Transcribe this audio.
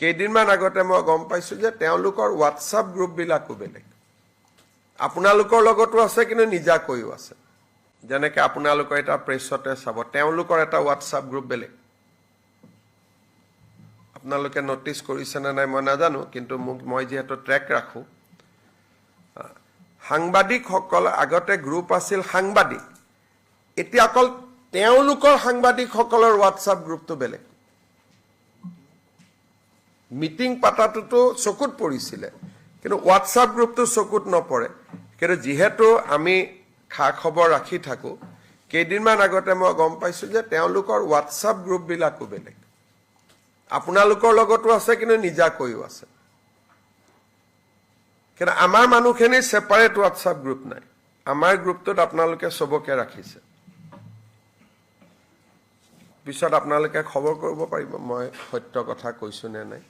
কেইদিনমান আগতে মই গম পাইছোঁ যে তেওঁলোকৰ হোৱাটছআপ গ্ৰুপবিলাকো বেলেগ। আপোনালোকৰ লগতো আছে, কিন্তু নিজাকৈও আছে। যেনেকৈ আপোনালোকৰ এটা প্ৰেছতে চাব, তেওঁলোকৰ এটা হোৱাটছআপ গ্ৰুপ বেলেগ। আপোনালোকে নটিচ কৰিছেনে নাই মই নাজানো, কিন্তু মই যিহেতু ট্ৰেক ৰাখোঁ, সাংবাদিকসকল আগতে গ্ৰুপ আছিল সাংবাদিক, এতিয়া অকল তেওঁলোকৰ সাংবাদিকসকলৰ হোৱাটছআপ গ্ৰুপটো বেলেগ। মিটিং পাতাটোতো চকুত পৰিছিলে, কিন্তু হোৱাটছআপ গ্ৰুপটো চকুত নপৰে। কিন্তু যিহেতু আমি খা খবৰ ৰাখি থাকোঁ, কেইদিনমান আগতে মই গম পাইছোঁ যে তেওঁলোকৰ হোৱাটছআপ গ্ৰুপবিলাকো বেলেগ। আপোনালোকৰ লগতো আছে, কিন্তু নিজাকৈও আছে। কিন্তু আমাৰ মানুহখিনিৰ ছেপাৰেট হোৱাটছআপ গ্ৰুপ নাই। আমাৰ গ্ৰুপটোত আপোনালোকে চবকে ৰাখিছে। পিছত আপোনালোকে খবৰ কৰিব পাৰিব মই সত্য কথা কৈছোঁ নে নাই।